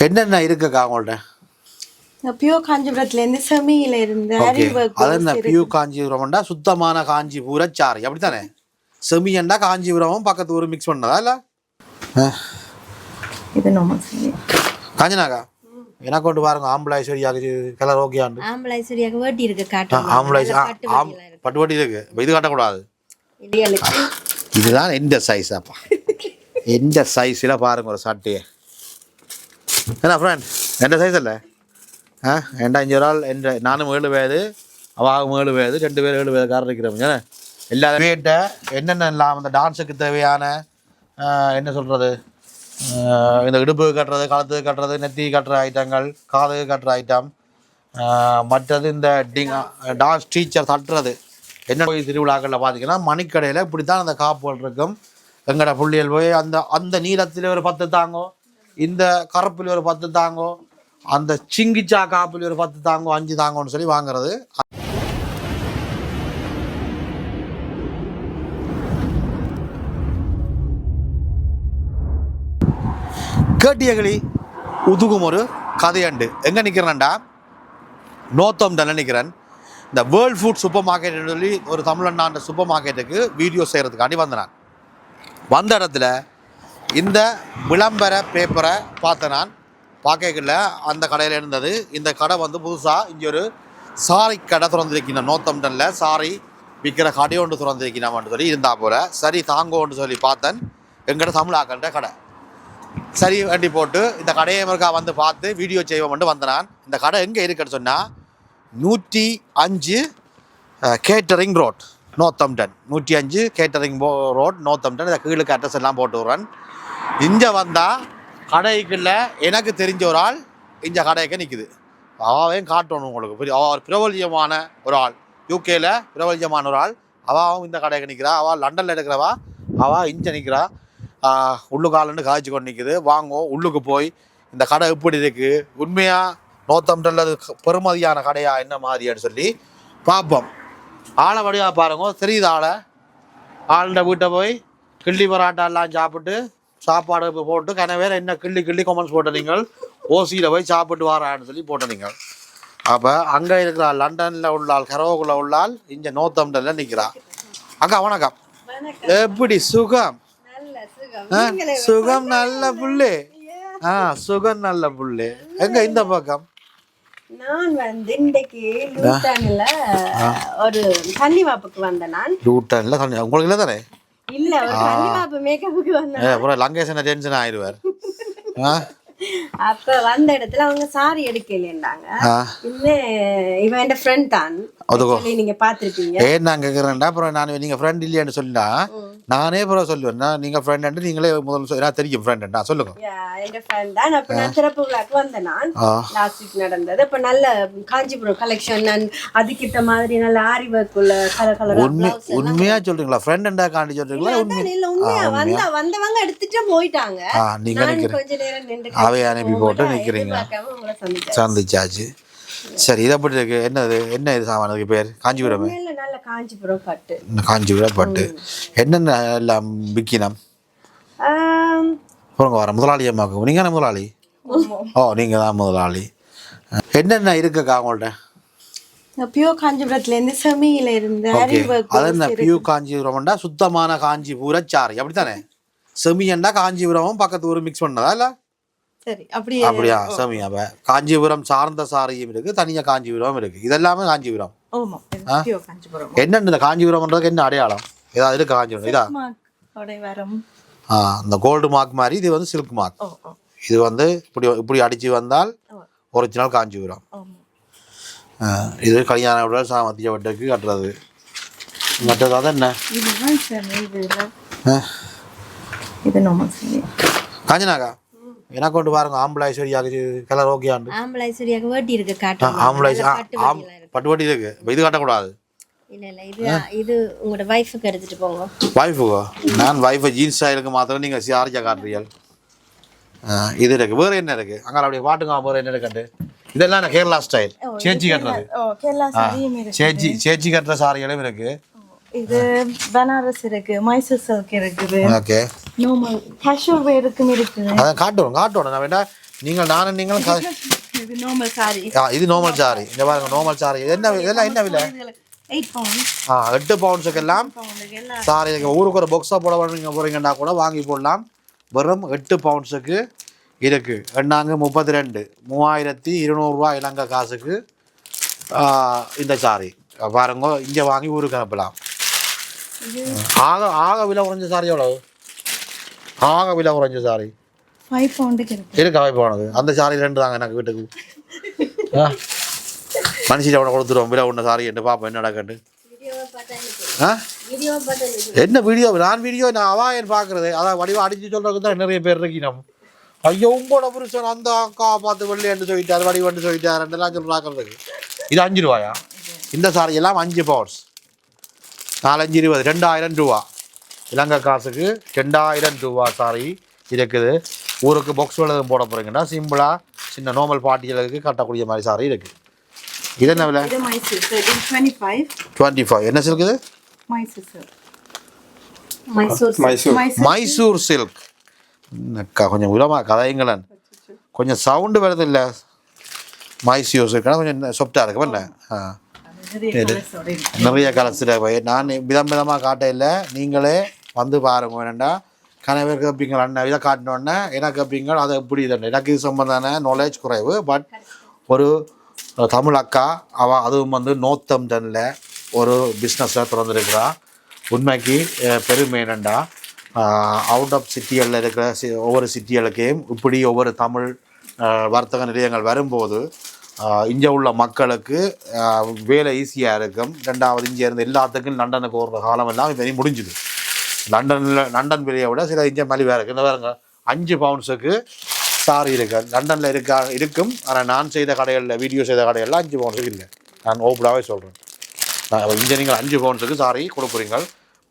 என்னென்ன இருக்குக்கா உங்கள்ட்ட? பியூர் காஞ்சிபுரத்துலேருந்து செமியில இருந்து அது என்ன பியூர் காஞ்சிபுரம்டா சுத்தமான காஞ்சிபுர சாரி அப்படித்தானே? செமியண்டா காஞ்சிபுரமும் பக்கத்து ஊர் மிக்ஸ் பண்ணதா இல்லை? இது நம்ம செமி காஞ்சனாக்கா எனக்கு கொண்டு பாருங்க. ஆம்பளை சரியாக கலர் ஓகே ஆண்டு ஆம்பளை சரியாக வேட்டி இருக்கு காட்டும். ஆம்பளை பட்டு வேட்டி இருக்கு. இது காட்டக்கூடாது. இதுதான் எந்த சைஸ் அப்பா. எந்த சைஸில் பாருங்க ஒரு சட்டையை. என்ன ஃப்ரெண்ட் எந்த சைஸ் இல்லை? ஏண்டா இங்கே ஒரு ஆள் நானும் 7 வயது அவாகும் 7 வயது 2 பேர் 7 வயதுக்காரர் இருக்கிறவங்க எல்லாரும் வீட்டை என்னென்ன இல்லாமல் அந்த டான்ஸுக்கு தேவையான என்ன சொல்கிறது இந்த இடுப்பு கட்டுறது கழுத்து கட்டுறது நெத்தி கட்டுற ஐட்டங்கள் காது கட்டுற ஐட்டம் மற்றது இந்த டான்ஸ் டீச்சர் தட்டுறது என்ன போய் திருவிழாக்களில் பார்த்தீங்கன்னா மணிக்கடையில் இப்படி தான் அந்த காப்புகள் இருக்கும். எங்கட புள்ளியல் போய் அந்த நீளத்தில் ஒரு 10 தாங்கோ, இந்த கருப்பில் ஒரு 10 தாங்கோ, அந்த சிங்கிச்சா காப்பில் ஒரு 10 தாங்கோ 5 தாங்கோன்னு சொல்லி வாங்குறது. கேட்டியகளி உதுகும் ஒரு கதையண்டு. எங்கே நிற்கிறேன்டா? நோத்தம்டல நிற்கிறேன். இந்த வேர்ல்ட் ஃபுட் சூப்பர் மார்க்கெட் சொல்லி ஒரு தமிழ்நாட்டு சூப்பர் மார்க்கெட்டுக்கு வீடியோ செய்கிறதுக்காண்டி வந்தேன். வந்த இடத்துல இந்த விளம்பர பேப்பரை பார்த்தேன். நான் பார்க்கல அந்த கடையில் இருந்தது. இந்த கடை வந்து புதுசாக இங்கே ஒரு சாரி கடை திறந்துருக்கணும். நோத்தம்டனில் சாரி விற்கிற கடை ஒன்று திறந்துருக்கணும்னு சொல்லி இருந்தா போல் சரி தாங்கோன்னு சொல்லி பார்த்தேன். எங்கட தமிழாக்கண்ட கடை சரி வண்டி போட்டு இந்த கடையை முருகா வந்து பார்த்து வீடியோ செய்வோம்ட்டு வந்தேன். நான் இந்த கடை எங்கே இருக்குன்னு சொன்னால் 105 Kettering Road Northampton. 105 Kettering Road Northampton. இந்த கீழுக்கு அட்ரஸ் எல்லாம் போட்டு விட்றேன். இங்கே வந்தால் கடைக்குள்ள எனக்கு தெரிஞ்ச ஒரு ஆள் இந்த கடைக்கு நிற்குது. அவாவையும் காட்டணும் உங்களுக்கு. அவள் பிரபல்யமான ஒரு ஆள், யூகேயில் பிரபல்யமான ஒரு ஆள். அவாவும் இந்த கடைக்கு நிற்கிறா. அவள் லண்டனில் எடுக்கிறவா, அவள் இங்கே நிற்கிறா. உள்ளுக்காலன்னு காய்ச்சி கொண்டு நிற்குது. வாங்கோ உள்ளுக்கு போய் இந்த கடை எப்படி இருக்குது, உண்மையாக நோத்தம்டனில் அது பெருமதியான கடையா என்ன மாதிரியான்னு சொல்லி பார்ப்போம். ஆளை வடிவாக பாருங்க தெரியுது. ஆளுண்ட வீட்டை போய் கிள்ளி பராட்டாலாம் சாப்பிட்டு சாப்பாடு போட்டு கனவேர் என்ன கிள்ளி கொமெண்ட்ஸ் போட்ட நீங்கள் ஓசியில் போய் சாப்பிட்டு வரான்னு சொல்லி போட்ட நீங்கள். அப்போ அங்கே இருக்கிற லண்டனில் உள்ளாள் கரோகுள்ள உள்ளாள் இங்கே நோத்தம்டனில் நிற்கிறா. அக்கா வணக்கம். எப்படி சுகம்? சுகம் நல்ல புள்ளே. சுகம் நல்ல புள்ளே. எங்க இந்த பக்கம் நான் வந்து இன்றைக்கு லூட்டன்ல ஒரு தண்ணி வாப்புக்கு வந்தேன். நான் லூட்டன்ல தண்ணி உங்களுக்கு இல்லை தானே? இல்ல ஒரு தண்ணி வாப்பு மேக்கப்புக்கு வந்தேன். அப்புறம் லங்கேஷன் டென்ஷன் ஆயிடுவார். அப்ப வந்த இடத்துல அவங்க சாரி எடுக்கலைன்றாங்க. இவன் என் ஃப்ரெண்ட் தான். நீங்க பாத்துருப்பீங்க. நான் கேட்கறேன்டா. அப்புறம் நான் நீங்க ஃப்ரெண்ட் இல்லையான்னு சொல்லிட்டா நானே அப்புறம் சொல்லுவேன். நீங்க ஃப்ரெண்ட் நீங்களே முதல்ல தெரியும் ஃப்ரெண்ட் சொல்லுங்க. என் ஃப்ரெண்ட் தான். அப்ப நான் சிறப்பு விழாக்கு வந்தேன். நான் லாஸ்ட் வீக் நடந்தது. அப்ப நல்ல காஞ்சிபுரம் கலெக்ஷன் அதுக்கிட்ட மாதிரி நல்ல ஆரி ஒர்க் உள்ள கலர் கலர். உண்மையா சொல்றீங்களா? ஃப்ரெண்டா காண்டி சொல்றீங்களா? உண்மையா வந்தவங்க எடுத்துட்டு போயிட்டாங்க. நீங்க கொஞ்ச நேரம் நின்று அவை அனுப்பி போட்டு நிற்கிறீங்க. சந்திச்சாச்சு. சரி இதை பற்றி இருக்கு. என்னது என்ன இது சாமானுக்கு பேர்? காஞ்சிபுரம். காஞ்சிபுரம் பட்டு. காஞ்சிபுரம் பட்டு என்னென்ன எல்லாம் விற்கணும்? வர முதலாளி அம்மாவுக்கு நீங்க தானே முதலாளி? நீங்க தான் முதலாளி. என்னென்ன இருக்குக்கா உங்கள்ட்ட? பியூர் காஞ்சிபுரத்துலேருந்து செமியில இருந்து அது என்ன பியூர் காஞ்சிபுரம்டா சுத்தமான காஞ்சிபுர சாரி அப்படித்தானே? செமியண்டா காஞ்சிபுரமும் பக்கத்து ஊர் மிக்ஸ் பண்ணதா இல்லை? அப்படியா? செமி. அப்ப காஞ்சிபுரம் சார்ந்த சாரியும் இருக்கு, தனியா காஞ்சிபுரம் இருக்கு. இதெல்லாமே காஞ்சிபுரம். என்னன்னு இந்த காஞ்சிபுரம்ன்றதுக்கு என்ன அடையாளம் ஏதாவது இருக்கு? காஞ்சிபுரம் இதா இந்த கோல்டு மார்க் மாதிரி. இது வந்து சில்க் மார்க். இது வந்து இப்படி அடிச்சு வந்தால் ஒரிஜினல் காஞ்சிபுரம். இது கல்யாண விட சாமத்திய வட்டுக்கு கட்டுறது. மற்றது என்ன? காஞ்சனாக்கா எனக்கு கொண்டு பாருங்க. ஆம்பளை சரியாக கலர் ஓகே ஆண்டு. ஆம்பளை சரியாக வேட்டி இருக்கு காட்டும். ஆம்பளை பட்டு வேட்டி இருக்கு. இது காட்டக்கூடாது. இல்ல இது உங்களோட வைஃபுக்கு எடுத்துட்டு போங்க. வைஃபுக்கோ? நான் வைஃபை ஜீன்ஸ் ஸ்டைலுக்கு மாத்திரம் நீங்க சார்ஜா காட்டுறீங்க. இது இருக்கு. வேற என்ன இருக்கு அங்கே? அப்படியே பாட்டுங்க. வேற என்ன இருக்கு? இதெல்லாம் கேரளா ஸ்டைல் சேச்சி கட்டுறது. சேச்சி கட்டுற சாரிகளும் இருக்கு. இது பனாரஸ் இருக்கு, மைசூர் சில்க் இருக்குது. ஓகே. நார்மல் கேஷுவல் வேருக்கும் இருக்குது. அத காட்டணும். நான் வேண்டா நானும் நீங்களும் இது நார்மல் சாரி. இது நார்மல் சாரி. இங்க பாருங்க நார்மல் சாரி. என்ன இதெல்லாம் என்ன விலை? 8 பவுண்ட். 8 பவுண்ட்ஸுக்கு எல்லாம் சாரி. ஊருக்கு ஒரு பாக்ஸா போட போறீங்கன்னா கூட வாங்கி போடலாம். வெறும் 8 பவுண்ட்ஸுக்கு இருக்கு. எண்ணாங்க 32 3200 ரூபா இலங்கை காசுக்கு இந்த சாரி பாருங்க. இங்கே வாங்கி ஊருக்கு அனுப்பலாம். ஆக விலை குறைஞ்ச சாரி எவ்வளவு? ஆக விலை குறைஞ்ச சாரி 5 பவுண்டுக்கு இருக்கு. 5 பவுனுக்கு அந்த சாரி 2 தாங்க எனக்கு வீட்டுக்கு. மனுஷிட்ட அவனை கொடுத்துருவோம் விலை ஒன்று சாரி என்று பார்ப்போம் என்ன நடக்கண்டு. என்ன வீடியோ? நான் அவாயன் பார்க்குறது அதான் வடிவா அடிச்சு சொல்றதுக்கு தான் நிறைய பேர் இருக்கணும். ஐயோ உங்களோட புருஷன் அந்த அக்கா பார்த்து வெள்ளையன்று சொல்லிட்டார், வடிவண்டு சொல்லிட்டார் ரெண்டெல்லாம் சொல்லி பார்க்கறதுக்கு. இது 5 ரூபாயா? இந்த சாரி எல்லாம் 5 பவுண்ட்ஸ். 4 5 20 2000 ரூபா இலங்கை காசுக்கு 2000 ரூபா சாரி இருக்குது. ஊருக்கு பாக்ஸ் எதுவும் போட போகிறீங்கன்னா சிம்பிளாக சின்ன நார்மல் பார்ட்டிகளுக்கு கட்டக்கூடிய மாதிரி சாரி இருக்குது. இது என்ன விலை? 25. என்ன சில்க் இது? மைசூர் சில்க். கொஞ்சம் உரமா கதைங்களன் கொஞ்சம் சவுண்டு வருது இல்லை? மைசூர் சில்க்னா கொஞ்சம் சொப்டாக இருக்கும் என்ன? நிறைய கலர்ஸில் நான் விதமாக காட்ட இல்லை. நீங்களே வந்து பாருங்க. என்னென்னா கனவே கேட்பீங்க அண்ணன் இதை காட்டினோடனே எனக்கு கேட்பீங்க அதை எப்படி இதென்ன. எனக்கு இது சம்பந்தமான நாலேஜ் குறைவு. பட் ஒரு தமிழ் அக்கா அதுவும் நோர்த்தம்ப்டனில் ஒரு பிஸ்னஸை திறந்துருக்கிறா. உண்மைக்கு பெருமை என்னென்னா அவுட் ஆஃப் சிட்டிகளில் இருக்கிற ஒவ்வொரு சிட்டிகளுக்கையும் இப்படி ஒவ்வொரு தமிழ் வர்த்தக நிலையங்கள் வரும்போது இங்கே உள்ள மக்களுக்கு வேலை ஈஸியாக இருக்கும். 2வது இங்கே இருந்து எல்லாத்துக்கும் லண்டனுக்கு ஓடுற காலம் எல்லாம் இப்போ முடிஞ்சுது. லண்டன் விலையை விட சில இங்கே மலிவாக இருக்குது. இந்த பாருங்க 5 பவுண்ட்ஸுக்கு சாரி இருக்கு. லண்டனில் இருக்கும். ஆனால் நான் செய்த கடைகளில் வீடியோ செய்த கடைகளில் 5 பவுண்ட்ஸுக்கு இல்லை. நான் ஓப்பனாகவே சொல்கிறேன். இங்கே நீங்கள் 5 பவுண்ட்ஸுக்கு சாரி கொடுக்குறீங்க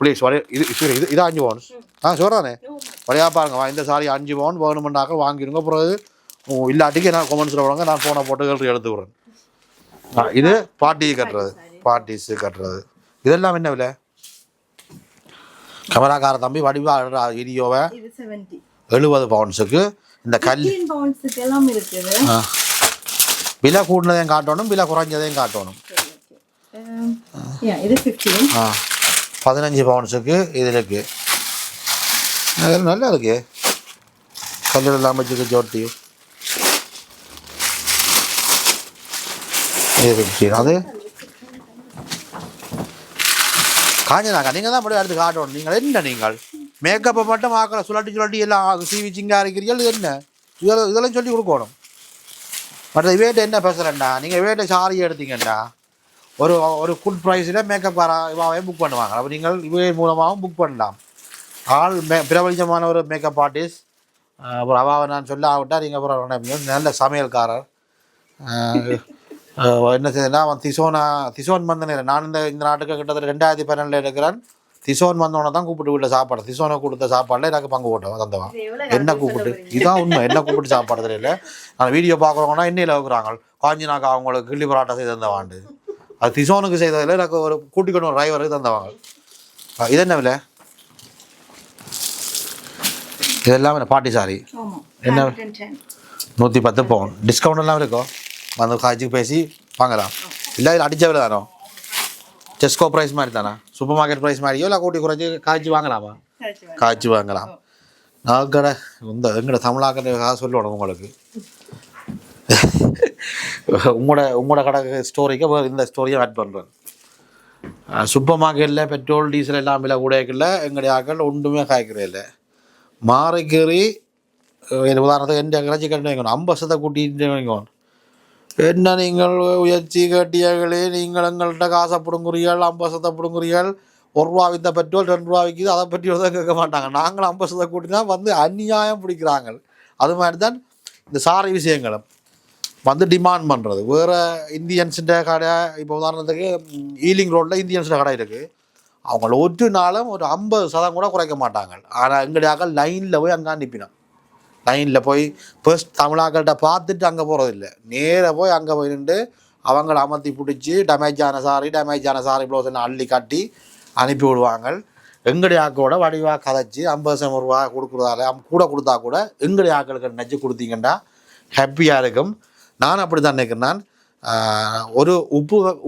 ப்ளீஸ். இது 5 பவுண்ட்ஸ் சொல்கிறானே வழியாக பாருங்க. இந்த சாரி 5 பவுண்ட் வேணுமெண்டாக்க வாங்கிடுங்க. பிறகு இல்லாட்டிக்கு நான் கொமெண்ட்ஸில் போடுவாங்க. நான் ஃபோனை போட்டு எடுத்துக்கிறேன். இது பார்ட்டிஸு கட்டுறது இதெல்லாம் என்ன விலை? கமலாக்கார தம்பி வடிவா வீடியோவை 70 பவுண்ட்ஸுக்கு இந்த விலை கூட்டினதையும் காட்டணும், விலை குறைஞ்சதையும் காட்டணும். 15 பவுண்ட்ஸுக்கு இது இருக்கு. நல்லா இருக்கு. கல்லூரி எல்லாம் வச்சுக்கு ஜோட்டி இது 15. அது காஞ்சனாக்கா நீங்கள் தான் மட்டும் எடுத்து காட்டணும். நீங்கள் என்ன நீங்கள் மேக்கப்பை மட்டும் ஆக்கலை சுழட்டி எல்லாம் சிவி சிங்கா இருக்கிறீர்கள். இது என்ன இதெல்லாம் சொல்லி கொடுக்கணும். மற்ற இவேட்டை என்ன பேசுகிறேன்டா? நீங்கள் இவேட்டை சாரி எடுத்தீங்கண்டா ஒரு குட் ப்ரைஸில் மேக்கப் இவாவே புக் பண்ணுவாங்க. அப்போ நீங்கள் இவே மூலமாகவும் புக் பண்ணலாம். பிரபலியமான ஒரு மேக்கப் ஆர்டிஸ்ட் அப்புறம் அவாவை நான் சொல்ல ஆகிட்டா நீங்கள் அப்புறம் நல்ல சமையல்காரர் என்ன செய்யுதுன்னா அவன் திசோன் வந்த நேரம் நான் இந்த நாட்டுக்கு கிட்டத்தட்ட 2012 இருக்கிறேன். திசோன் வந்தோடனே தான் கூப்பிட்டு வீட்டில் சாப்பாடு திசோனை கொடுத்த சாப்பாடில் எனக்கு பங்கு போட்டவன் தந்தவன். என்ன கூப்பிட்டு இதான் உண்மை. என்ன கூப்பிட்டு சாப்பாடு தெரியல. நான் வீடியோ பார்க்குறவங்கன்னா எண்ணெயில் வைக்கிறாங்க காஞ்சினாக்கா அவங்களுக்கு கிள்ளி பராட்டா செய்து தந்தவாண்டு. அது திசோனுக்கு செய்ததில் எனக்கு ஒரு கூட்டிக்கொண்டு ஒரு டிரைவருக்கு தந்தவாங்க. இது என்ன விலை? இதெல்லாம் பாட்டி சாரி என்ன 110 பவுண்ட். டிஸ்கவுண்ட் எல்லாம் இருக்கும். வந்து காய்ச்சி பேசி வாங்கலாம். இல்லை இதில் அடித்த விலை தானோ? டெஸ்கோ ப்ரைஸ் மாதிரி தானே? சூப்பர் மார்க்கெட் ப்ரைஸ் மாதிரியோ இல்லை கூட்டி குறைச்சி காய்ச்சி வாங்கலாமா? காய்ச்சி வாங்கலாம். நான் கடை எங்கட தமிழாக்க சொல்லணும் உங்களுக்கு. உங்களோட கடை ஸ்டோரிக்கு இந்த ஸ்டோரியை ஆட் பண்ணுறேன். சூப்பர் மார்க்கெட்டில் பெட்ரோல் டீசல் எல்லாம் விலை கூடல எங்களுடைய ஆக்கள் ஒன்றுமே காய்க்கிறே இல்லை. மாறிக்கறி உதாரணத்துக்கு எந்த இறைச்சி கட்டி வைக்கணும் 50 கூட்டிட்டு வைக்கணும். என்ன நீங்கள் உயர்ச்சி கட்டியங்களே நீங்கள் எங்கள்கிட்ட காசை பிடுங்குறீர்கள் 50 பிடுங்குறீர்கள். 1 ரூபா வித்த பெட்ரோல் 2 ரூபா விற்கிது. அதை பற்றி தான் கேட்க மாட்டாங்க. நாங்களும் 50 கூட்டினா அநியாயம் பிடிக்கிறாங்க. அது மாதிரி தான் இந்த சாரி விஷயங்களும் டிமாண்ட் பண்ணுறது. வேறு இந்தியன்ஸுன்ற கடை இப்போ உதாரணத்துக்கு ஈலிங் ரோட்டில் இந்தியன்ஸுன்ற கடை இருக்குது. அவங்கள ஒரு நாளும் ஒரு 50% கூட குறைக்க மாட்டாங்க. ஆனால் எங்களுடைய லைனில் போய் அங்கே அனுப்பினோம். லைனில் போய் ஃபர்ஸ்ட் தமிழாக்கள்கிட்ட பார்த்துட்டு அங்கே போகிறதில்ல. நேராக போய் அங்கே போய் நின்று அவங்கள அமர்த்தி பிடிச்சி டேமேஜ் ஆன சாரி ப்ளவுஸ் எல்லாம் அள்ளி கட்டி அனுப்பி விடுவாங்க. எங்களுடைய ஆக்களோட வடிவாக கதைச்சி 50 ரூபா கொடுக்குறதால கூட கொடுத்தா கூட எங்களுடைய ஆக்களுக்கு நெஞ்சு கொடுத்தீங்கன்னா ஹாப்பியாக இருக்கும். நான் அப்படி தான் நினைக்கிறேன். ஒரு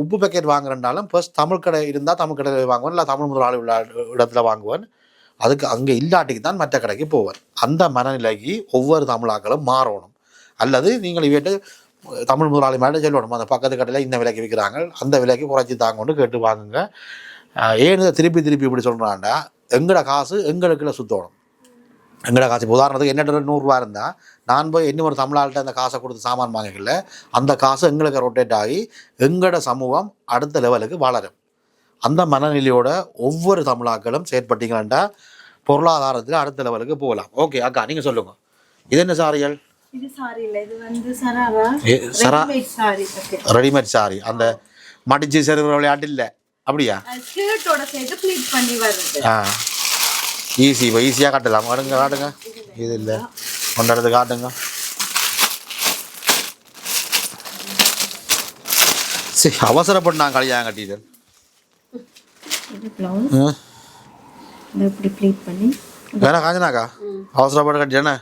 உப்பு பேக்கெட் வாங்குறேன்னாலும் ஃபர்ஸ்ட் தமிழ் கடை இருந்தால் தமிழ் கடையில் வாங்குவேன், இல்லை தமிழ் முதலாளி உள்ள இடத்துல வாங்குவேன். அதுக்கு அங்கே இல்லாட்டிக்கு தான் மற்ற கடைக்கு போவேன். அந்த மனநிலைக்கு ஒவ்வொரு தமிழாக்களும் மாறணும். அல்லது நீங்கள் இவட்டு தமிழ் முதலாளி மேலே சொல்லணும், அந்த பக்கத்து கடையில் இந்த விலைக்கு விற்கிறாங்க, அந்த விலைக்கு குறைச்சி தாங்கன்னு கேட்டு வாங்குங்க. ஏன்னு திருப்பி இப்படி சொல்கிறான்டா, எங்களோட காசு எங்களுக்குள்ள சுற்றணும். எங்களோட காசு உதாரணத்துக்கு என்னோட 100 ரூபா இருந்தால் நான் போய் இன்னும் ஒரு தமிழ்நாட்டில் அந்த காசை கொடுத்து சாமான் வாங்கல, அந்த காசு எங்களுக்கு ரொட்டேட் ஆகி எங்களோட சமூகம் அடுத்த லெவலுக்கு வளரும். அந்த மனநிலையோட ஒவ்வொரு தமிழாக்களும் செயற்பட்டீங்கன்னா பொருளாதாரத்தில் அடுத்த லெவலுக்கு போகலாம். ஓகே அக்கா, நீங்கள் சொல்லுங்க, இது என்ன சாரிகள்? இது சாரி இல்லை, இது வந்து சராரா சாரி. ரெடிமேட் சாரி, அந்த மடிச்சு செருவு விளையாட்டு இல்லை அப்படியா? ஸ்கர்ட்டோட சேர்த்து ப்ளீட் பண்ணி வருது. ஈஸியாக காட்டலாம். காட்டுங்க. இது இல்லை, கொண்டாடுறது காட்டுங்க. சரி, அவசரப்பட்டு நான் கல்யாணம் கட்டிட்டேன். வேற காஞ்சனாக்கா அவசரப்பட்டு கட்டிட்டேனே.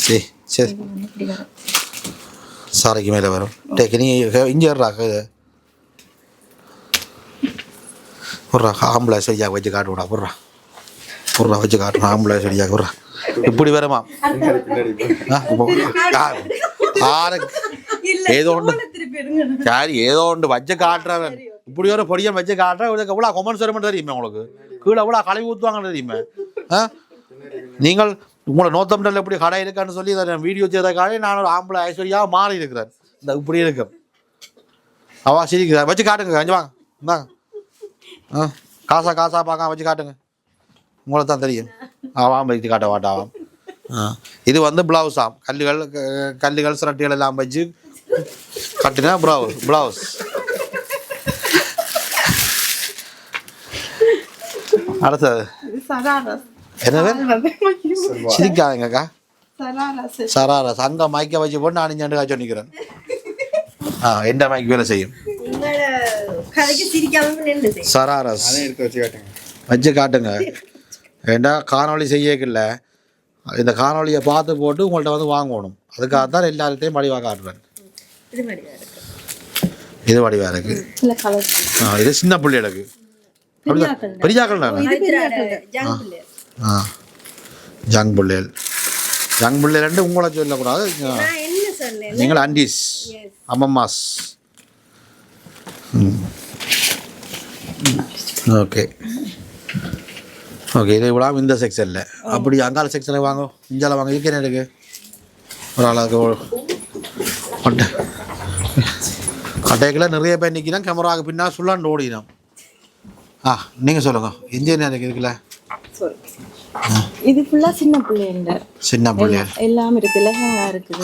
சரி சாரிக்கு மேலே வரும். டேக்கு நீ இங்கே இது ஒரு ஆம்பளை சரியாக வச்சு காட்டுவிடா. ஒரு வச்சு காட்டுறா, ஆம்பளை சரியாக ஒரு இப்படி வருமா? ஏதோ ஒன்று வச்சு காட்டுறவன் இப்படி ஒரு பொடியன் வச்சு காட்டுறேன். எவ்வளோ கொமன்ஸ் வருமென்னு தெரியுமே உங்களுக்கு? கீழே எவ்வளோ கழுவி ஊற்றுவாங்கன்னு தெரியுமே? நீங்கள் உங்களை நோத்தம்டல் எப்படி கடை இருக்கான்னு சொல்லி இதை வீடியோ செய்த காலையில் நான் ஒரு ஆம்பளை ஐஸ்வர்யாக மாறி இருக்கிறேன். இந்த இப்படி இருக்கும் அவா சிரிக்கிறார். வச்சு காட்டுங்க, கொஞ்சம் வாங்க இந்தாங்க. காசா பார்க்க வச்சு காட்டுங்க, உங்களுக்கு தான் தெரியும். ஆவாம் வச்சு காட்ட வாட்டாவாம். இது வந்து ப்ளவுஸாம், கல்லுகள் சிரட்டிகள் எல்லாம் வச்சு கட்டினா ப்ளவுஸ். அடுத்தது என்னது? சிரிக்காதுங்கக்கா. சராரஸ் அங்க மைக்க வச்சு போட்டு நான் இஞ்சாண்டு காய்ச்சி நிற்கிறேன். எந்த மைக் வேலை செய்யும்? சராரஸ் வச்சு காட்டுங்க. ஏண்டா காணொலி செய்யல, இந்த காணொலியை பார்த்து போட்டு உங்கள்கிட்ட வந்து வாங்கணும். அதுக்காக தான் எல்லார்கிட்டையும் வடிவாக காட்டுவேன். இது வடிவாக இருக்கு. இது சின்ன பிள்ளைகளுக்கு, பெரியாக்கள் ஜங் புள்ளைகள் உங்களை சொல்லக்கூடாது. நீங்கள் ஆண்டிஸ் அம்மம்மாஸ். ஓகே இது இவ்வளோ இந்த செக்ஷனில். அப்படி அங்கால செக்ஷனில் வாங்க, இஞ்சால வாங்க. இதுக்கு என்ன இருக்கு? ஒரு ஆளாக கட்டைக்குள்ள நிறைய பேர் நிற்கிறோம், கேமராவுக்கு பின்னால் சுள்ளாண்டு ஓடினோம். நீங்கள் சொல்லுங்க, இந்தியன் எனக்கு இருக்குல்ல? இது ஃபுல்லா சின்ன பிள்ளைங்க எல்லாம் இருக்கு, லெஹங்கா இருக்குது.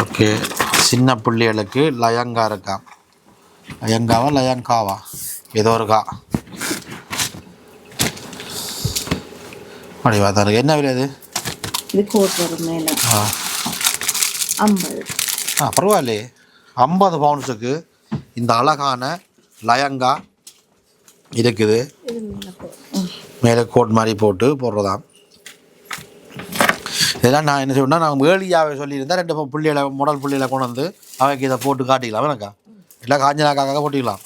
ஓகே, சின்ன பிள்ளைகளுக்கு லயங்கா இருக்கா. லயங்காவா ஏதோ இருக்கா. அப்படிவா தான் இருக்கு. என்ன விலை இது? இது கோட் வரும் மேலே 50. பரவாயில்லையே, 50 பவுண்ட்ஸுக்கு இந்த அழகான லயங்கா இருக்குது. மேலே கோட் மாதிரி போடுறதாம். இதெல்லாம் நான் என்ன சொல்றேன்னா, நான் வேலியாவே சொல்லியிருந்தேன். 2 புள்ளிகளை முடல் புள்ளிகளை கொண்டு வந்து அவைக்கு இதை போட்டு காட்டிக்கலாம். எனக்கா எல்லாம் காஞ்சனாக்காக போட்டிக்கலாம்.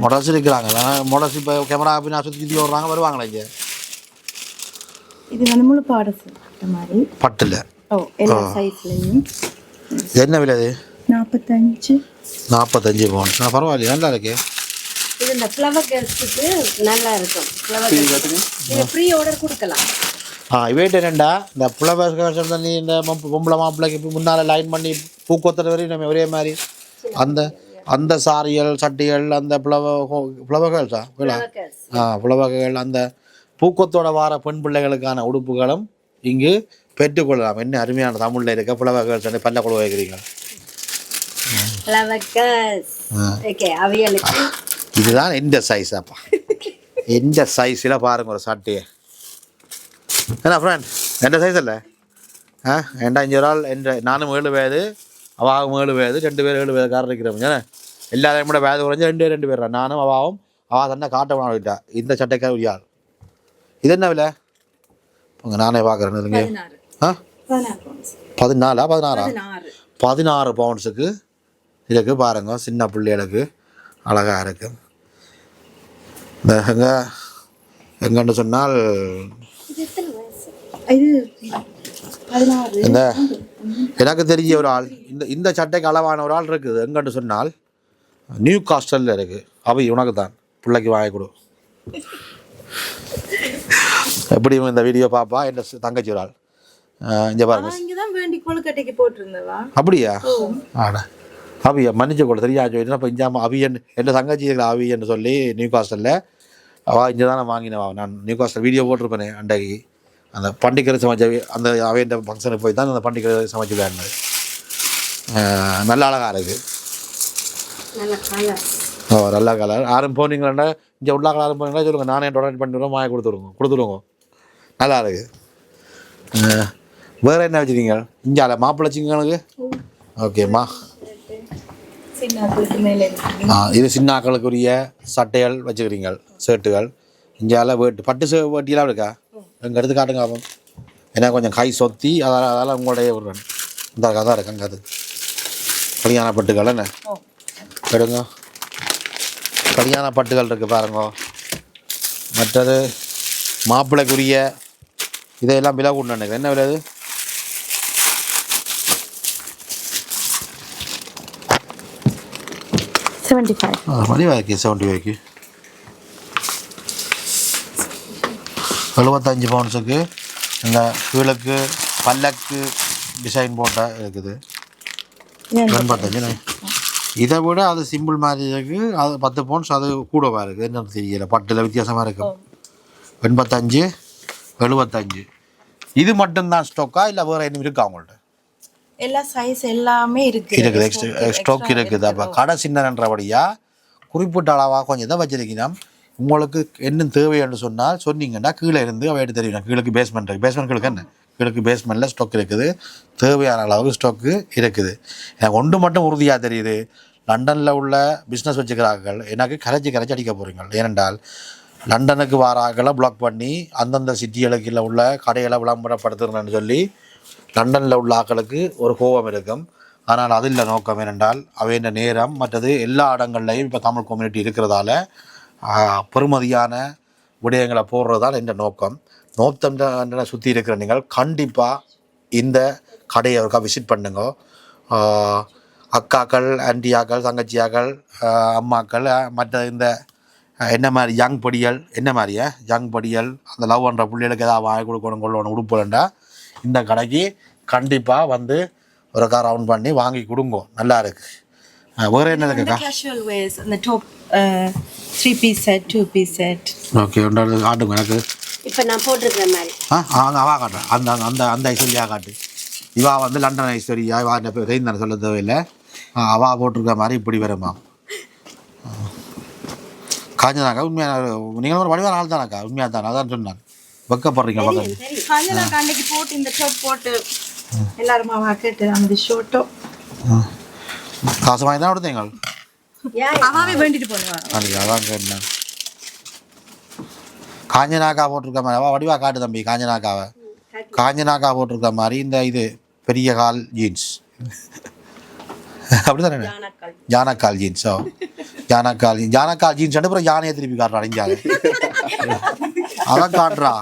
முடசு இருக்கிறாங்க, முடசு இப்போ கேமரா பின்னா சுற்றி ஓடுறாங்க, வருவாங்களா இங்கே? இது வந்து முழு மாதிரி பட்டில். எல்லா சைஸ்லயும். என்ன விலை அது? 45 பவுண்ட்ஸ். பரவாயில்லையா, நல்லா இருக்கு. இது இந்த ஃப்ளவர் கேர்ள்ஸ்க்கு நல்லா இருக்கும். ஃப்ளவர் நீங்க ஃப்ரீ ஆர்டர் கொடுக்கலாம். இவேட் என்னண்டா, இந்த ஃப்ளவர் கேர்ள்ஸ் நீ இந்த பொம்பளை மாப்பிள்ளைக்கு முன்னால் லைன் பண்ணி பூக்கொத்தர வரையும் நம்ம ஒரே மாதிரி அந்த சாரிகள் சட்டிகள் அந்த ஃப்ளவர்கள்ஸா ஃப்ளவர்கள் அந்த பூக்கத்தோட வார பெண் பிள்ளைகளுக்கான உடுப்புகளும் இங்கு பெற்றுக்கொள்ளலாம். என்ன அருமையான தமிழில் இருக்க ஃப்ளவர்கள்ஸ் பல்ல கொள்ள வைக்கிறீங்க. இதுதான் எந்த சைஸ் அப்பா, எந்த சைஸில் பாருங்க ஒரு சட்டையை. ஏன்னா ஃப்ரெண்ட் எந்த சைஸ் இல்லை. ஏண்டா இங்கே ஒரு ஆள் நானும் 7 வயது அவாவும் 7 வயது 2 பேர் 7 வயதுக்காரர் இருக்கிறவங்க எல்லாரையும் கூட வயது குறைஞ்ச 2 பேர் நானும் அவாவும் அவா தன்னை காட்ட விட்டா இந்த சட்டைக்கார யார் இது என்ன விலை உங்கள் நானே பார்க்குறேன் இல்லைங்க ஆ 16 பவுண்ட்ஸுக்கு இதுக்கு பாருங்க சின்ன பிள்ளைகளுக்கு அழகாக இருக்கு இந்த எங்கன்னு சொன்னால் இந்த எனக்கு தெரிஞ்ச ஒரு ஆள் இந்த சட்டைக்கு அளவான ஒரு ஆள் இருக்குது எங்கன்னு சொன்னால் நியூ காஸ்டலில் இருக்குது அவை உனக்கு தான் பிள்ளைக்கு வாங்கி கொடு எப்படியும் இந்த வீடியோ பாப்பா என் தங்கச்சி ஒரு ஆள் இங்கே பாருங்க அப்படியா ஆடா அவியா மன்னிச்சு கூட தெரியா சொல்லிட்டு இப்போ இஞ்சாமல் அவியன் என் தங்கச்சி அவியன்னு சொல்லி நியூ காஸ்டலில் அவள் இங்கே தான் நான் வாங்கினவா நான் நியூ காஸ்டல் வீடியோ போட்டிருப்பேனே அன்றைக்கு அந்த பண்டிகை சமைச்ச அந்த அவையின் ஃபங்க்ஷனுக்கு போய் தான் அந்த பண்டிகை சமைச்சு விளையாடினது நல்ல அழகாக இருக்குது ஓ நல்ல கலர் யாரும் போனீங்களா இங்கே உள்ளாக்கள் யாரும் போனீங்களா சொல்லுங்கள் நானே டொனேட் பண்ணிவிடுவோம் வாங்கி கொடுத்துருவோங்க நல்லா இருக்குது வேறு என்ன வச்சுருக்கீங்க இங்கே மாப்பிள்ளை சிங்களுக்கு ஓகேம்மா இது சின்ன ஆக்களுக்குரிய சட்டைகள் வச்சுக்கிறீங்க ஷர்ட்டுகள் இந்தியாவில் பட்டு வேட்டியெல்லாம் இருக்கா எங்கள் எடுத்து காட்டுங்க ஆகும் ஏன்னா கொஞ்சம் கை சொத்தி அதால் உங்களுடைய ஒரு இந்த கதை இருக்குங்க அது கல்யாண பட்டுகள் என்ன எடுங்க கல்யாண பட்டுகள் இருக்குது பாருங்க மற்றது மாப்பிள்ளைக்குரிய இதையெல்லாம் விலை கொண்டு நினைக்கிறேன் என்ன விலை அது மலிவாக்கி 75 75 பவுண்ட்ஸுக்கு இந்த கீழுக்கு பல்லக்கு டிசைன் போட்ட இருக்குது 85 இதை விட அது சிம்பிள் மாதிரி இருக்குது அது 10 பவுண்ட்ஸ் அது கூடவா இருக்குது என்ன தெரியல பட்டில் வித்தியாசமாக இருக்கும் 85 75 இது மட்டும்தான் ஸ்டாக்கா இல்லை வேறு என்ன இருக்கா அவங்கள்ட்ட எல்லா சைஸ் எல்லாமே இருக்குது ஸ்டாக் இருக்குது அப்போ கடை சின்னன்றபடியா குறிப்பிட்ட அளவாக கொஞ்சம் தான் வச்சிருக்கீங்கன்னா உங்களுக்கு என்ன தேவைன்னு சொன்னால் சொன்னீங்கன்னா கீழே இருந்து அவை எடுத்து தெரியும் கீழக்கு பேஸ்மெண்ட் கீழக்கு என்ன கீழக்கு பேஸ்மெண்ட்டில் ஸ்டாக் இருக்குது தேவையான அளவுக்கு ஸ்டாக்கு இருக்குது எனக்கு ஒன்று மட்டும் உறுதியாக தெரியுது லண்டனில் உள்ள பிஸ்னஸ் வச்சுக்கிறார்கள் எனக்கு கரைச்சி அடிக்க போகிறீங்க ஏனென்றால் லண்டனுக்கு வாராக்களை பிளாக் பண்ணி அந்தந்த சிட்டிகளுக்கு உள்ள கடைகளை விளம்பரப்படுத்துறேன்னு சொல்லி லண்டனில் உள்ள ஆக்களுக்கு ஒரு கோபம் இருக்கும் ஆனால் அது இல்லை நோக்கம் ஏனென்றால் அவையின் நேரம் மற்றது எல்லா இடங்கள்லையும் இப்போ தமிழ் கம்யூனிட்டி இருக்கிறதால பெருமதியான விடயங்களை போடுறதால் என்ற நோக்கம் சுற்றி இருக்கிற நீங்கள் கண்டிப்பாக இந்த கடையை ஒருக்கா விசிட் பண்ணுங்க அக்காக்கள் ஆண்டியாக்கள் தங்கச்சியாக்கள் அம்மாக்கள் மற்ற இந்த என்ன மாதிரி யங் படிகள் என்ன மாதிரியா யங் படிகள் அந்த லவ் பண்ணுற பிள்ளைகளுக்கு ஏதாவது வாங்கி கொள்ளணும் உடுப்புலண்டா இந்த கடைக்கு கண்டிப்பாக வந்து ஒரு கார் ரவுண்ட் பண்ணி வாங்கி கொடுங்க நல்லா இருக்கு வேறு என்ன இருக்குக்கா கேஷுவல் வேர்ஸ் அந்த top 3 piece set 2 piece set okay ஒன்றாவது காட்டுங்க எனக்கு இப்போ நான் போட்டிருக்கிற மாதிரி அவா காட்டுறேன் அந்த அந்த அந்த ஐஸ்வர்யா காட்டு இவா வந்து லண்டன் ஐஸ்வர்யா இவா தானே சொல்ல தேவையில்லை அவா போட்டிருக்கிற மாதிரி இப்படி வருமா காஞ்சனாக்கா உண்மையான நீங்கள் ஒரு வடிவான ஆள் தானாக்கா உண்மையாக தானே அதான் சொன்னான் வெக்கப்படுறீங்க காஞ்சனாக்கா அன்னைக்கு போட்டு இந்த டாப் போட்டு எல்லாரும் கேட்டு அந்த ஷோட்டோ காசு வாங்கி தான் கொடுத்தீங்க அவாவே வேண்டிட்டு போனேன் அதான் கேட்டேன் காஞ்சனாக்கா போட்டிருக்க மாதிரி அவள் வடிவா காட்டு தம்பி காஞ்சனாக்கா போட்டிருக்க மாதிரி இந்த இது பெரிய கால் ஜீன்ஸ் அப்படிதானே ஜானக்கால் ஜீன்ஸோ ஜானக்கால் ஜீன்ஸ் அப்புறம் யானையை திருப்பி காட்டுறான் இஞ்சாரு அதான் காட்டுறா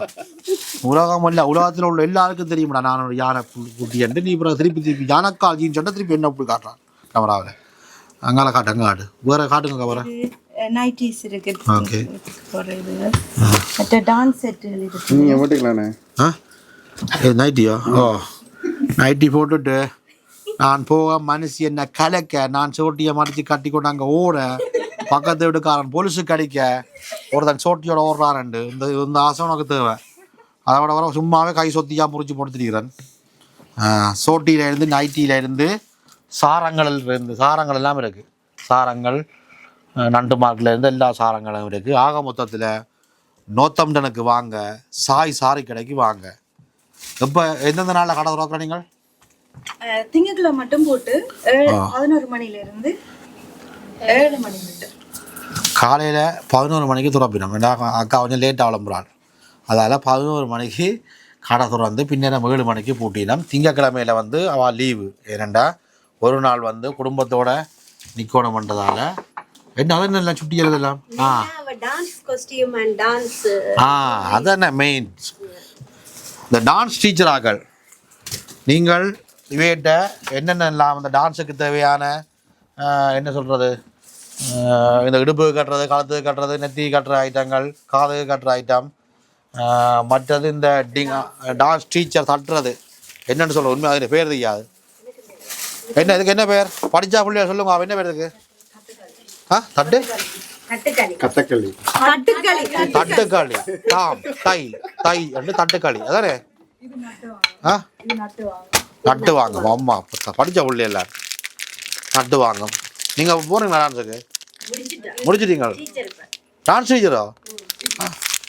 உலகம் இல்லை உலகத்தில் உள்ள எல்லாருக்கும் தெரியும்டா நான் ஒரு யானை குட்டி என்று நீ அப்புறம் திருப்பி ஜானக்கால் ஜீன்ஸ் திருப்பி என்ன அப்படி காட்டுறான் கேமராவில் அங்கால காட்டு அங்கே காட்டு வேறு காட்டுங்க வேறு நைட்டிஸ் இருக்கு ஓகே மற்ற டான்ஸ் செட் இருக்கு நீங்கள் போட்டுக்கலாண்ணே நைட்டியோ ஓ நைட்டி போட்டுட்டு நான் போக மனுஷி என்ன கலக்க நான் சோட்டியை மடித்து கட்டி கொண்டு அங்கே ஓட பக்கத்து வீட்டுக்காரன் பொலிசுக்கு அடிக்க ஒருத்தன் சோட்டியோட ஓடுறான்ண்டு இந்த ஆசை உனக்கு தேவை அதோட வர சும்மாவே கை சொத்தியாக முறிச்சு போட்டுக்கிறேன் சோட்டியிலேருந்து நைட்டியிலேருந்து சாரங்கள் எல்லாம் இருக்குது சாரங்கள் நண்டு மார்க்லேருந்து எல்லா சாரங்களும் இருக்குது ஆக மொத்தத்தில் நோத்தம்டனுக்கு வாங்க சாரி கடைக்கு வாங்க இப்போ எந்தெந்த நாளில் கடை திறக்கிற நீங்கள் திங்கட்கிழமை மட்டும் போட்டு 11 மணில இருந்து 7 மணி மட்டும். காலையில் 11 மணிக்கு துறப்பினோம். ஏன்னா அக்கா கொஞ்சம் லேட்டாக விளம்புறாள். அதால் 11 மணிக்கு கடை திறந்து பின்னேரம் 7 மணிக்கு பூட்டினோம். திங்கக்கிழமையில் வந்து அவள் லீவு. ஏனண்டா ஒரு நாள் வந்து குடும்பத்தோட நிற்கணும் பண்ணுறதால என்ன அது நல்லா சுட்டி எழுதலாம். டான்ஸ் காஸ்டியூம் அண்ட் டான்ஸ் அதான மெயின். இந்த டான்ஸ் டீச்சராக்கள் நீங்கள் இவையிட்ட என்னென்னலாம் அந்த டான்ஸுக்கு தேவையான என்ன சொல்கிறது, இந்த இடுப்பு கட்டுறது, கழுத்து கட்டுறது, நெத்தி கட்டுற ஐட்டங்கள், காது கட்டுற ஐட்டம், மற்றது இந்த டான்ஸ் டீச்சர் தட்டுறது என்னென்னு சொல்ல உண்மை அதில் பேர் தெரியாது. என்ன இதுக்கு என்ன பேர்? படித்தா பிள்ளைய சொல்லுங்க. அவன் என்ன பேர் இதுக்கு? தட்டுக்களி. தாம் தை தை என்று தட்டுக்களி அதானே. நட்டு வாங்கும். அம்மா படித்த பிள்ளை எல்லாரும் நட்டு வாங்கும். நீங்கள் போகிறீங்களா டான்ஸுக்கு? முடிச்சிட்டீங்க? டான்ஸ் டீச்சரோ?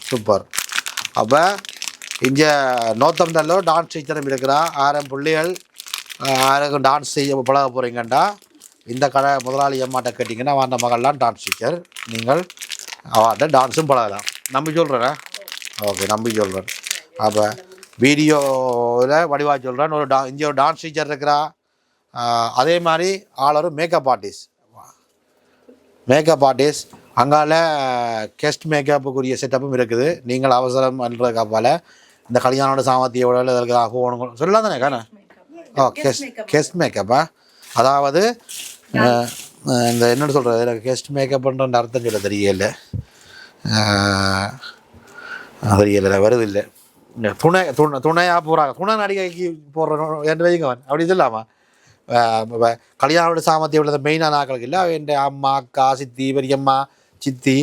சூப்பர். அப்போ இங்கே நோத்தம்டல்லோ டான்ஸ் டீச்சரும் இருக்கிறா. 1000 பிள்ளைகள் யாருக்கும் டான்ஸ் செய்ய பழக போகிறீங்கண்டா இந்த கடை முதலாளி அம்மாட்ட கேட்டிங்கன்னா அவன் மகள்லாம் டான்ஸ் டீச்சர். நீங்கள் அவன்கிட்ட டான்ஸும் பழகலாம். நம்பி சொல்கிறேன். ஓகே, நம்பி சொல்கிறேன். அப்போ வீடியோவில் வடிவாக சொல்கிறேன். இங்கே ஒரு டான்ஸ் டீச்சர் இருக்கிறா. அதே மாதிரி ஆளொரு மேக்கப் ஆர்டிஸ்ட் அங்கால கெஸ்ட் மேக்கப்புக்குரிய செட்டப்பும் இருக்குது. நீங்கள் அவசரம் பண்ணுறதுக்காப்பால் இந்த கல்யாணோட சாமர்த்தியோட இதற்கு போகணும் சொல்லலாம் தானே காண. கெஸ்ட் மேக்கப்பா, அதாவது இந்த என்னென்னு சொல்கிறது, எனக்கு கெஸ்ட் மேக்கப்ன்ற அர்த்தம் சொல்ல தெரியல வருது இல்லை. துணையாக போகிறாங்க. துணை நடிகைக்கு போடுற என்று வைங்கவன் அப்படி சொல்லாமா. கல்யாணோட சாமர்த்தியம் உள்ளது மெயினான ஆக்களுக்கு இல்லை. என் அம்மா, அக்கா, சித்தி, பெரியம்மா, சித்தி,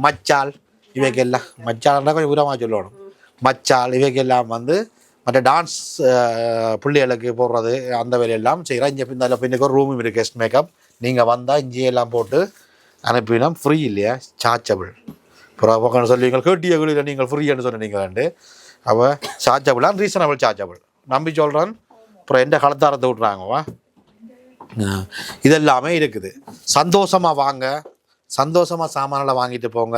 மச்சால் இவைக்கெல்லாம், மச்சால்னா கொஞ்சம் உரமாக சொல்லணும். மச்சால் இவைக்கெல்லாம் வந்து மற்ற டான்ஸ் பிள்ளைகளுக்கு போடுறது அந்த வேலையெல்லாம் செய்கிறேன். இங்கே இந்த பின்னுக்கு ஒரு ரூமும் இருக்குது கெஸ்ட் மேக்கப். நீங்கள் வந்தால் இஞ்சியெல்லாம் போட்டு அனுப்பினா ஃப்ரீ இல்லையா, சார்ஜபிள். அப்புறம் சொல்லுவீங்க கேட்டியகளில் நீங்கள் ஃப்ரீன்னு சொன்னீங்களாண்டு. அப்போ சார்ஜபிளாக ரீசனபிள் சார்ஜபிள் நம்பி சொல்கிறேன். அப்புறம் எந்த கலத்தாரத்தை விட்றாங்கவா. இதெல்லாமே இருக்குது. சந்தோஷமாக வாங்க, சந்தோஷமாக சாமானில் வாங்கிட்டு போங்க.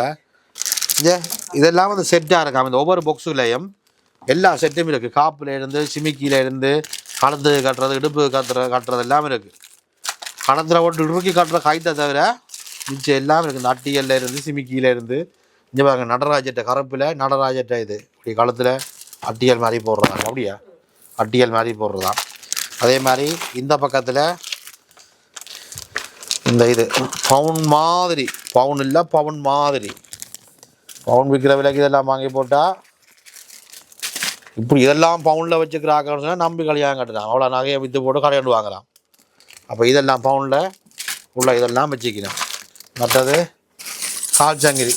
இதெல்லாம் வந்து செட்டாக இருக்காமல் இந்த ஒவ்வொரு பாக்ஸுலையும் எல்லா செட்டும் இருக்குது. காப்புலேருந்து சிமிக்கியிலேருந்து கலந்து கட்டுறது, இடுப்பு கட்டுறது எல்லாமே இருக்குது. கலத்தில் போட்டு இறுக்கி கட்டுற கைத்தை தவிர மிச்சம் எல்லாமே இருக்குது. இந்த அட்டியல்லேருந்து சிமிக்கியிலேருந்து இங்கே பாருங்க, நடராஜட்ட கருப்பில் நடராஜட்ட இது இப்படி கழுத்தில் அட்டியல் மாதிரி போடுறதாங்க. அப்படியா, அட்டியல் மாதிரி போடுறதான். அதே மாதிரி இந்த பக்கத்தில் இந்த இது பவுன் மாதிரி, பவுன் இல்லை பவுன் மாதிரி, பவுன் விற்கிற விலைக்கு இதெல்லாம் வாங்கி போட்டால் இப்படி இதெல்லாம் பவுனில் வச்சுக்கிறாங்கன்னு சொன்னால் நம்பி கல்யாணம் கட்டுறாங்க. அவ்வளோ நகையை விற்று போட்டு கடையாண்டு வாங்கலாம். அப்போ இதெல்லாம் பவுனில் உள்ள இதெல்லாம் வச்சுக்கணும். மற்றது கால்சங்கிரி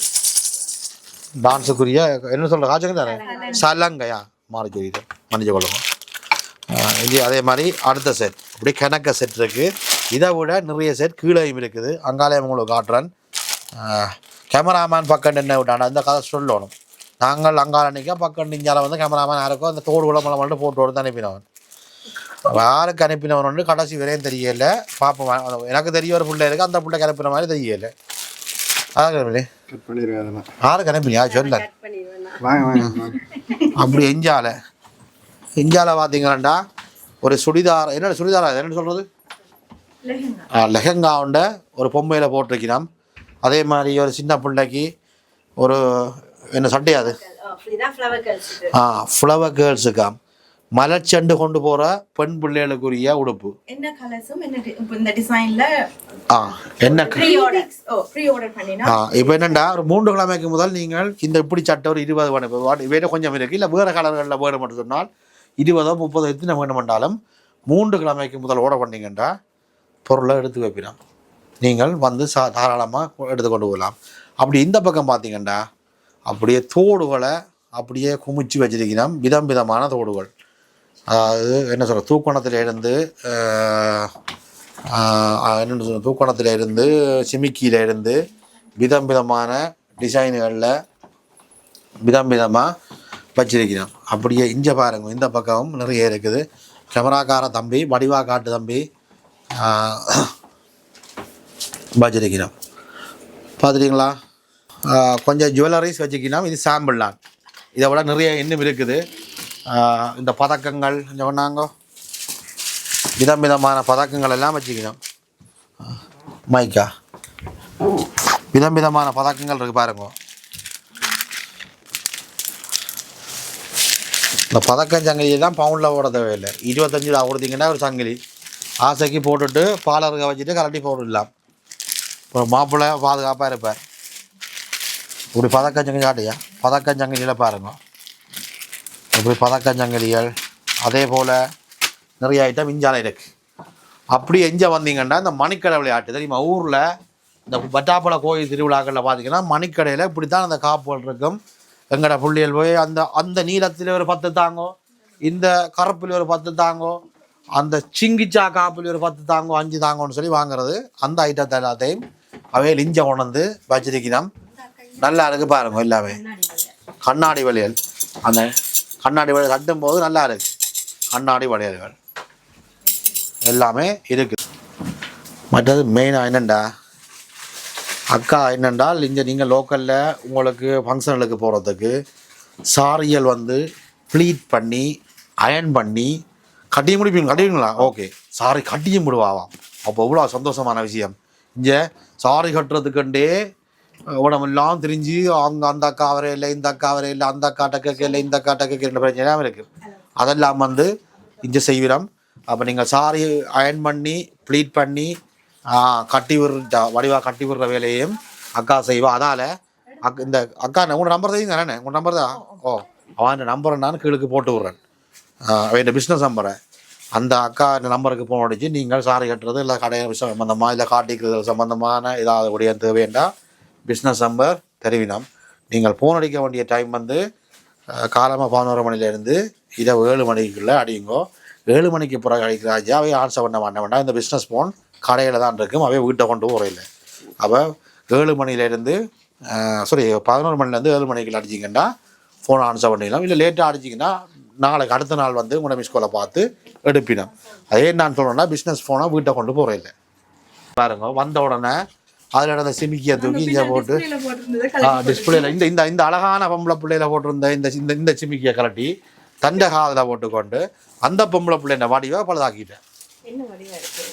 டான்ஸுக்குரிய என்ன சொல்கிற கால்சங்கிரி தானே, சலங்கையா மாறி சொல்லிட்டு மன்னிச்சு கொள்ளுங்க. இது அதே மாதிரி அடுத்த செட் அப்படி கணக்க செட் இருக்குது. இதை விட நிறைய செட் கீழேயும் இருக்குது. அங்காலயம் உங்களுக்கு காட்டுறேன். கேமராமேன் பக்கம் என்ன விட்டாண்டா இந்த கதை சொல்லணும். நாங்கள் அங்கால நிற்க பக்கம் இஞ்சால வந்து கேமராமேன் யாருக்கோ அந்த தோடு விளம்பரம் மட்டும் போட்டு கொடுத்து அனுப்பினவன். யாருக்கு அனுப்பினவன் வந்து கடைசி வரையும் தெரியல. பார்ப்போம், எனக்கு தெரிய ஒரு பிள்ளை இருக்குது, அந்த பிள்ளைக்கு அனுப்பின மாதிரி தெரியல. அதான் யாருக்கு அனுப்பினியா சொல்ல. அப்படி இஞ்சால பார்த்தீங்கன்னாண்டா ஒரு சுடிதார், என்ன சுடிதாரா என்னென்னு சொல்கிறது, லெஹங்காவுண்ட ஒரு பொம்மையில் போட்டிருக்கிறோம். அதே மாதிரி ஒரு சின்ன பிள்ளைக்கு ஒரு என்ன சட்டையாது ஃப்ளவர் கேர்ள்ஸுக்கா மலர்ச்செண்டு கொண்டு போகிற பெண் பிள்ளைகளுக்குரிய உடுப்பு. என்ன கலர்ஸும் இந்த டிசைனில் என்ன இப்போ என்னென்னா ஒரு 3 கிழமைக்கு முதல் நீங்கள் இந்த இப்படி சட்டை ஒரு 20 வேணும். வேறு கொஞ்சம் இருக்குது, இல்லை வேறு கலர்களில் வேணும் மட்டும் சொன்னால் 20 30 எத்தனை வேணுமென்றாலும் 3 கிழமைக்கு முதல் ஓட பண்ணிங்கன்னா பொருளை எடுத்து வைப்பினோம். நீங்கள் வந்து தாராளமாக எடுத்துக்கொண்டு போகலாம். அப்படி இந்த பக்கம் பார்த்தீங்கன்னா அப்படியே தோடுகளை அப்படியே குமிச்சு வச்சிருக்கிறோம். விதம் விதமான தோடுகள், அதாவது என்ன சொல்கிற தூக்கணத்திலேருந்து என்ன சொல்ற தூக்கணத்திலேருந்து சிமிக்கியிலேருந்து விதம் விதமான டிசைன்களில் விதம் விதமாக வச்சிருக்கிறோம். அப்படியே இங்கே பாருங்க, இந்த பக்கமும் நிறைய இருக்குது. கேமராக்கார தம்பி வடிவா காட்டு தம்பி வச்சிருக்கிறோம். பார்த்துட்டிங்களா? கொஞ்சம் ஜுவல்லரிஸ் வச்சுக்கணும். இது சாம்பிள்லாம், இதை விட நிறைய இன்னும் இருக்குது. இந்த பதக்கங்கள் கொஞ்சம் பண்ணாங்க, விதம் விதமான பதக்கங்கள் எல்லாம் வச்சுக்கணும். மைக்கா விதம் விதமான பதக்கங்கள் இருக்குது பாருங்க. இந்த பதக்கம் சங்கிலியெல்லாம் பவுண்டில் போட தேவையில்லை. 25 ரூபா கொடுத்தீங்கன்னா ஒரு சங்கிலி ஆசைக்கு போட்டுட்டு பாலருக வச்சுட்டு கலட்டி போட்டுடலாம். இப்போ மாப்பிள்ளை பாதுகாப்பாக இருப்பார். இப்படி பதக்கஞ்சங்கிலி காட்டியா, பதக்கஞ்சங்கிலியில் பாருங்க. இப்படி பதக்கஞ்சங்கிலிகள் அதே போல் நிறைய ஐட்டம் இஞ்சாலை இருக்குது. அப்படி எங்கே வந்தீங்கன்னா இந்த மணிக்கடை விளையாட்டு தெரியுமா? ஊரில் இந்த பட்டாப்பழ கோயில் திருவிழாக்களில் பார்த்தீங்கன்னா மணிக்கடையில் இப்படி தான் அந்த காப்புகள் இருக்கும். எங்கட புள்ளியல் போய் அந்த அந்த நீளத்தில் ஒரு 10 தாங்கோ, இந்த கருப்பில் ஒரு 10 தாங்கோ, அந்த சிங்கிச்சா காப்பில் ஒரு 10 தாங்கோ 5 தாங்கோன்னு சொல்லி வாங்குறது. அந்த ஐட்டத்தை எல்லாத்தையும் அவையில் இஞ்ச கொண்டு வந்து வச்சிருக்கிறோம். நல்லா இருக்குது பாருங்க. எல்லாமே கண்ணாடி வளையல், அந்த கண்ணாடி வளையல் கட்டும் போது நல்லா இருக்குது. கண்ணாடி வளையல்கள் எல்லாமே இருக்குது. மற்றது மெயினாக என்னண்டா அக்கா என்னென்றால் இங்கே நீங்கள் லோக்கலில் உங்களுக்கு ஃபங்க்ஷனுக்கு போகிறதுக்கு சாரியல் வந்து ப்ளீட் பண்ணி அயன் பண்ணி கட்டியும் கட்டிடுங்களா? ஓகே, சாரி கட்டியும் விடுவாவாம். அப்போ எவ்வளோ சந்தோஷமான விஷயம். இங்கே சாரி கட்டுறதுக்குண்டே உடம்பெல்லாம் திரிஞ்சு அவங்க அந்த அக்கா அவரே இல்லை, இந்த அக்கா அவரே இல்லை, அந்த அக்கா டக்க இல்லை, இந்த அக்கா டக்க ரெண்டு பிரச்சனையாக இருக்குது. அதெல்லாம் வந்து இங்கே செய்விடம். அப்போ நீங்கள் சாரி அயன் பண்ணி ப்ளீட் பண்ணி கட்டி விடுற வடிவாக கட்டி விடுற வேலையும் அக்கா செய்வா. அதால் இந்த அக்கா உங்கள் நம்பர் தெரியுங்க தானே? உங்கள் நம்பர் தான். ஓ, அவன் நம்பரை நான் கீழுக்கு போட்டு விட்றேன், அவன் பிஸ்னஸ் நம்பரை. அந்த அக்கா நம்பருக்கு போன் அடிச்சு நீங்கள் சாரி கட்டுறது இல்லை கடை சம்பந்தமாக இல்லை காட்டிக்கிறது சம்பந்தமான ஏதாவது உடைய தேவைண்டா பிஸ்னஸ் நம்பர் தெரிவினோம். நீங்கள் ஃபோன் அடிக்க வேண்டிய டைம் வந்து காலமாக 11 மணிலேருந்து இரவு 7 மணிக்குள்ளே அடிங்கோ. 7 மணிக்கு பிறகு அடிக்கிறாஜா அவை ஆன்சர் பண்ண வேண்டாம். இந்த பிஸ்னஸ் ஃபோன் கடையில் தான் இருக்கும், அவைய வீட்டை கொண்டு போகிற. அப்போ 7 மணிலேருந்து 11 மணிலேருந்து 7 மணிக்குள்ள அடிச்சிங்கன்னா ஃபோனை ஆன்சர் பண்ணிடலாம். இல்லை லேட்டாக அடிச்சிங்கன்னா நாளைக்கு அடுத்த நாள் வந்து உங்களோட மிஸ்கோலை பார்த்து எடுப்பினோம். அதே நான் சொல்கிறேன்னா பிஸ்னஸ் ஃபோனை வீட்டை கொண்டு போகிற பாருங்க. வந்த உடனே அதில் நடந்த சிமிக்கியை தூக்கி இங்கே போட்டு டிஸ்பிளேல இந்த இந்த அழகான பொம்பளை பிள்ளையில போட்டிருந்த இந்த இந்த சிமிக்கியை கலட்டி தண்டை காதில் போட்டுக்கொண்டு அந்த பொம்பளை பிள்ளைங்க வடிவாக பழுதாக்கிட்டேன்.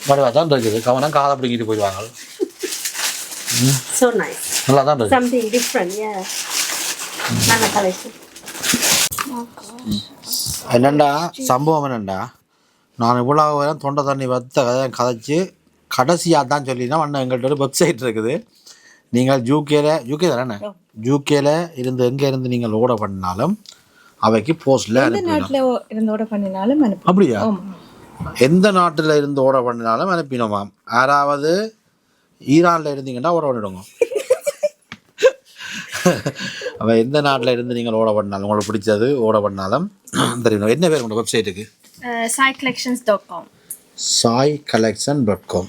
வடிவாக தான் இருக்குது. கவனம் காதை பிடிக்கிட்டு போயிடுவாங்க. நல்லா தான் இருக்கு. என்னண்டா சம்பவம் என்னண்டா, நான் இவ்வளோ நேரம் தொண்டை தண்ணி வத்த கதைச்சி கடைசியாக தான் சொல்லினா அண்ணன் எங்கள்கிட்ட ஒரு வெப்சைட் இருக்குது. நீங்கள் யூகே தானே, யூகேல இருந்து எங்கே இருந்து நீங்கள் ஓட பண்ணினாலும் அவைக்கு போஸ்டில் அனுப்பினாலும் அப்படியா? எந்த நாட்டில் இருந்து ஓட பண்ணினாலும் அனுப்பினோமாம். யாராவது ஈரானில் இருந்தீங்கன்னா ஓட பண்ணிடுங்க. அவன் எந்த நாட்டில் இருந்து நீங்கள் ஓட பண்ணாலும் உங்களுக்கு பிடிச்சது ஓட பண்ணாலும் தெரியும். என்ன பேர் உங்களோட வெப்சைட்டுக்கு? saicollections.com. saicollection.com.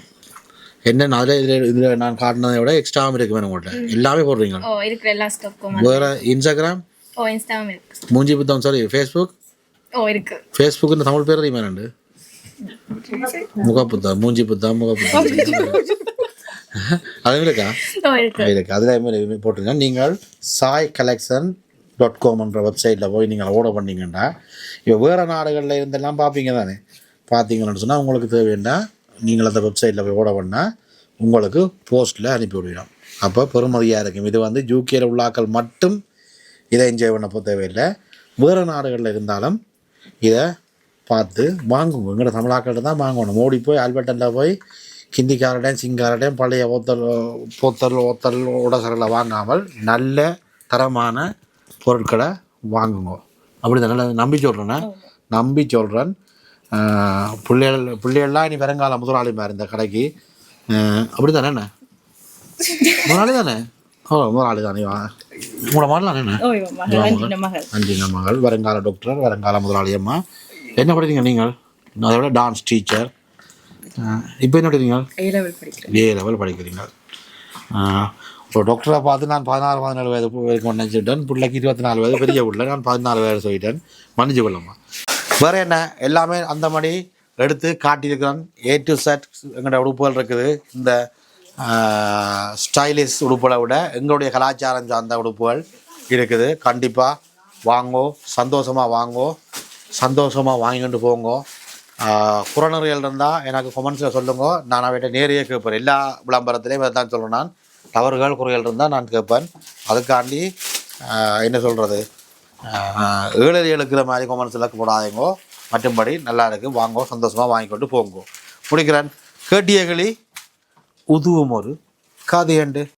என்ன இதில் நான் காட்டினதை விட எக்ஸ்ட்ராவும் இருக்கு வேணும் உங்கள்கிட்ட. எல்லாமே போடுறீங்க? இருக்கிற எல்லா ஸ்டாக்கும். வேறு இன்ஸ்டாகிராம்? இன்ஸ்டாவும் இருக்கு. மூஞ்சி புத்தம் சாரி ஃபேஸ்புக்? இருக்கு. ஃபேஸ்புக் இந்த தமிழ் பேர் தெரியுமா? ரெண்டு முகப்புத்தம், மூஞ்சி புத்தம், முகப்புத்தம் அதுவும் இருக்கா? இருக்கு. அதில் போட்டுருங்க. நீங்கள் saicollection.com என்ற வெப்சைட்டில் போய் நீங்கள் ஆர்டர் பண்ணிங்கன்னா இப்போ வேறு நாடுகளில் இருந்தெல்லாம் பார்ப்பீங்க தானே. பார்த்தீங்கன்னு சொன்னால் உங்களுக்கு தேவைன்னா நீங்கள் அந்த வெப்சைட்டில் போய் ஆர்டர் பண்ணால் உங்களுக்கு போஸ்ட்டில் அனுப்பி விடுவோம். அப்போ பெருமதியாக இருக்கும். இது வந்து யூகேல உள்ளாக்கள் மட்டும் இதை என்ஜாய் பண்ண தேவையில்லை. வேறு நாடுகளில் இருந்தாலும் இதை பார்த்து வாங்குவோம். எங்களோட தமிழாக்கள் தான் வாங்கணும். ஓடி போய் ஆல்பர்ட்டில் போய் ஹிந்திக்காரடையும் சிங்காரடையும் பழைய ஓத்தல் உடசர்களை வாங்காமல் நல்ல தரமான பொருட்களை வாங்குங்க. அப்படி தான் நல்ல நம்பி சொல்கிறேன். பிள்ளைகள்லாம் இனி வருங்கால முதலாளிமார் இந்த கடைக்கு. அப்படி தானே? என்ன முதலாளி தானே? முதலாளி தானே. உங்களோட மகள் என்ன? அஞ்சின மகள், வருங்கால டாக்டர், வருங்கால முதலாளியம்மா. என்ன படிக்கிறீங்க நீங்கள்? அதோட டான்ஸ் டீச்சர். இப்போ என்ன படிக்கிறீங்க? A level படிக்கிறீங்க. இப்போ டாக்டரை பார்த்து நான் 16-17 வயது வரைக்கும் நினச்சிட்டேன். பிள்ளைக்கு 24 வயது பெரிய பிள்ளை. நான் 14 வயது சொல்லிட்டேன். மன்னிச்சு கொள்ளம்மா. வேறு என்ன எல்லாமே அந்த மாதிரி எடுத்து காட்டியிருக்கிறேன். A to Z எங்களோட உடுப்புகள் இருக்குது. இந்த ஸ்டைலிஷ் உடுப்புகளை விட எங்களுடைய கலாச்சாரம் சார்ந்த உடுப்புகள் இருக்குது. கண்டிப்பாக வாங்கோ, சந்தோஷமாக வாங்கோ, சந்தோஷமாக வாங்கிட்டு போங்கோ. புறநறியல் இருந்தால் எனக்கு கொமெண்ட்ஸில் சொல்லுங்க. நான் அவர்கிட்ட நேரையே கேட்பேன். எல்லா விளம்பரத்துலேயும் இதை தான் சொல்கிறேன். நான் தவறுகள் குறைகள் இருந்தால் நான் கேட்பேன். அதுக்காண்டி என்ன சொல்கிறது, ஏழரை எழுக்கிற மாதிரி கொமெண்ட்ஸில் போடாதீங்கோ. மற்றும்படி நல்லா இருக்குது, வாங்கோ, சந்தோஷமாக வாங்கிக்கொண்டு போங்கோ. முடிக்கிறேன். கேட்டியகளி உதுவும் ஒரு கதையண்டு.